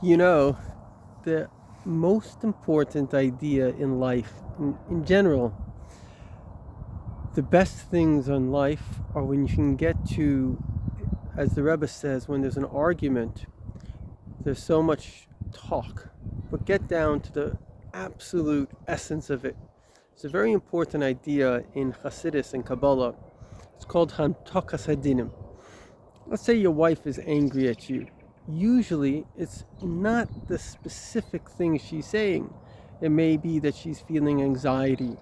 You know, the most important idea in life, in general, the best things in life are when you can get to, as the Rebbe says, when there's an argument, there's so much talk, but get down to the absolute essence of it. It's a very important idea in Hasidus and Kabbalah. It's called Hamtokas Hadinim. Let's say your wife is angry at you. Usually, it's not the specific thing she's saying. It may be that she's feeling anxiety.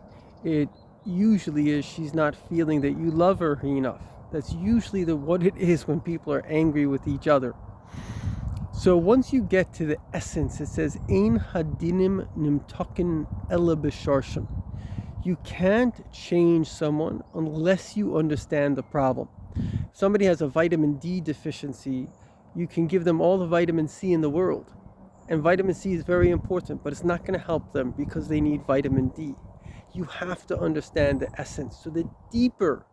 It usually is she's not feeling that you love her enough. That's usually what it is when people are angry with each other. So once you get to the essence, it says, Ein hadinim nimtokin ela b'sharshim. You can't change someone unless you understand the problem. If somebody has a vitamin D deficiency, you can give them all the vitamin C in the world. And vitamin C is very important, but it's not going to help them because they need vitamin D. You have to understand the essence. So the deeper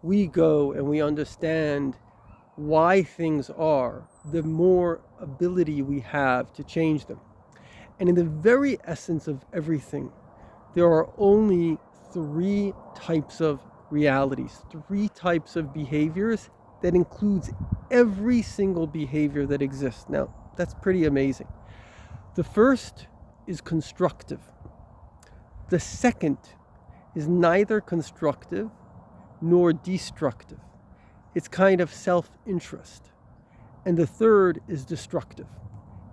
we go and we understand why things are, the more ability we have to change them. And in the very essence of everything, there are only three types of realities, three types of behaviors that includes every single behavior that exists. Now, that's pretty amazing. The first is constructive. The second is neither constructive nor destructive. It's kind of self-interest. And the third is destructive.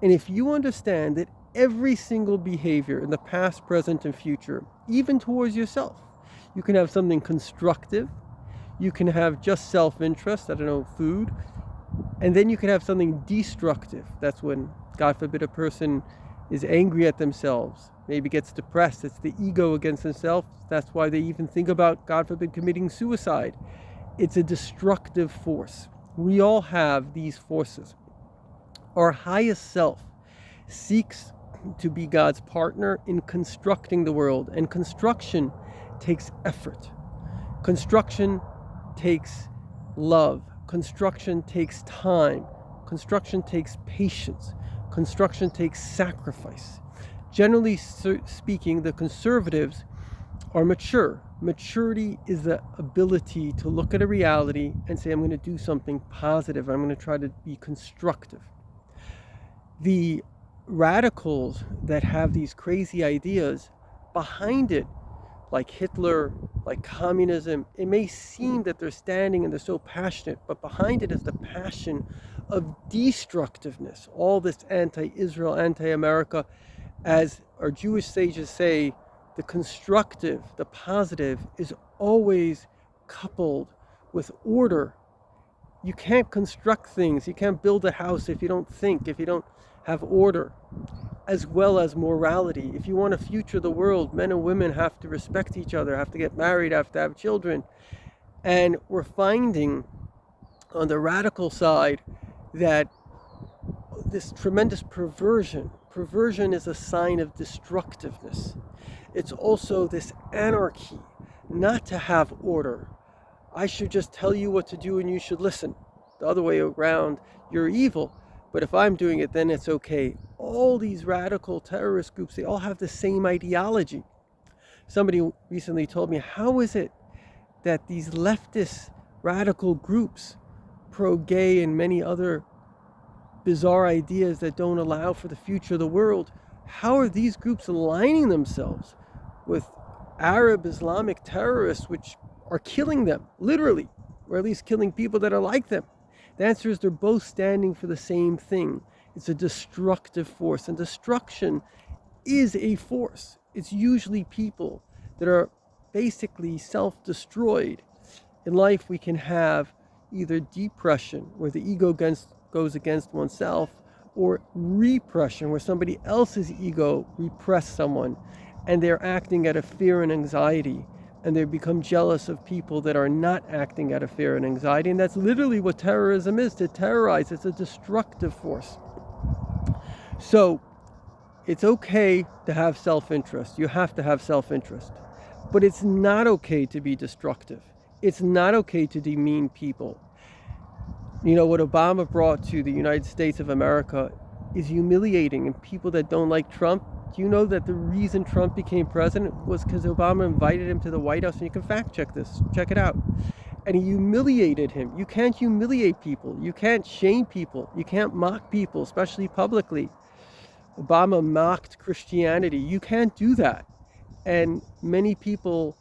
And if you understand that every single behavior in the past, present, and future, even towards yourself, you can have something constructive, you can have just self-interest, food, and then you can have something destructive. That's when, God forbid, a person is angry at themselves, maybe gets depressed. It's the ego against themselves. That's why they even think about, God forbid, committing suicide. It's a destructive force. We all have these forces. Our highest self seeks to be God's partner in constructing the world, and construction takes effort. Construction takes love. Construction takes time. Construction takes patience. Construction takes sacrifice. Generally speaking, the conservatives are mature. Maturity is the ability to look at a reality and say, I'm going to do something positive. I'm going to try to be constructive. The radicals that have these crazy ideas behind it, like Hitler, like communism, it may seem that they're standing and they're so passionate, but behind it is the passion of destructiveness. All this anti-Israel, anti-America, as our Jewish sages say, the constructive, the positive, is always coupled with order. You can't construct things. You can't build a house if you don't think, if you don't have order, as well as morality. If you want to future the world, men and women have to respect each other, have to get married, have to have children. And we're finding on the radical side that this tremendous perversion is a sign of destructiveness. It's also this anarchy, not to have order. I should just tell you what to do and you should listen. The other way around, you're evil, but if I'm doing it, then it's okay. All these radical terrorist groups, they all have the same ideology. Somebody recently told me, how is it that these leftist radical groups, pro-gay and many other bizarre ideas that don't allow for the future of the world, how are these groups aligning themselves with Arab Islamic terrorists which are killing them, literally, or at least killing people that are like them? The answer is they're both standing for the same thing. It's a destructive force, and destruction is a force. It's usually people that are basically self-destroyed. In life, we can have either depression, where the ego goes against oneself, or repression, where somebody else's ego repressed someone, and they're acting out of fear and anxiety, and they become jealous of people that are not acting out of fear and anxiety. And that's literally what terrorism is, to terrorize. It's a destructive force. So it's okay to have self-interest. You have to have self-interest. But it's not okay to be destructive. It's not okay to demean people. You know, what Obama brought to the United States of America is humiliating. And people that don't like Trump, do you know that the reason Trump became president was because Obama invited him to the White House? And you can fact check this, check it out. And he humiliated him. You can't humiliate people. You can't shame people. You can't mock people, especially publicly. Obama mocked Christianity. You can't do that. And many people,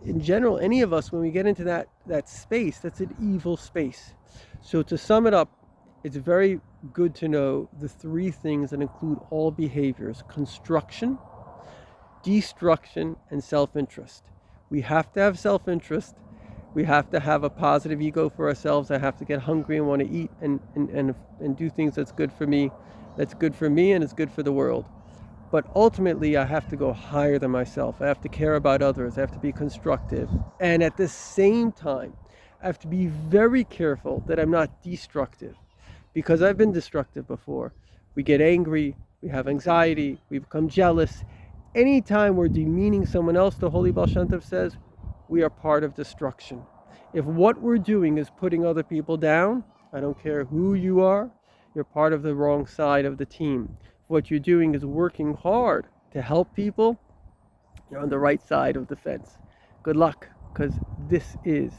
in general, any of us, when we get into that space, that's an evil space. So to sum it up, it's very good to know the three things that include all behaviors: construction, destruction, and self-interest. We have to have self-interest. We have to have a positive ego for ourselves. I have to get hungry and want to eat and do things that's good for me, and it's good for the world. But ultimately, I have to go higher than myself. I have to care about others. I have to be constructive. And at the same time, I have to be very careful that I'm not destructive, because I've been destructive before. We get angry, we have anxiety, we become jealous. Anytime we're demeaning someone else, the Holy Baal Shem Tov says, we are part of destruction. If what we're doing is putting other people down, I don't care who you are, you're part of the wrong side of the team. If what you're doing is working hard to help people, you're on the right side of the fence. Good luck, because this is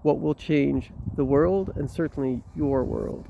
what will change the world, and certainly your world.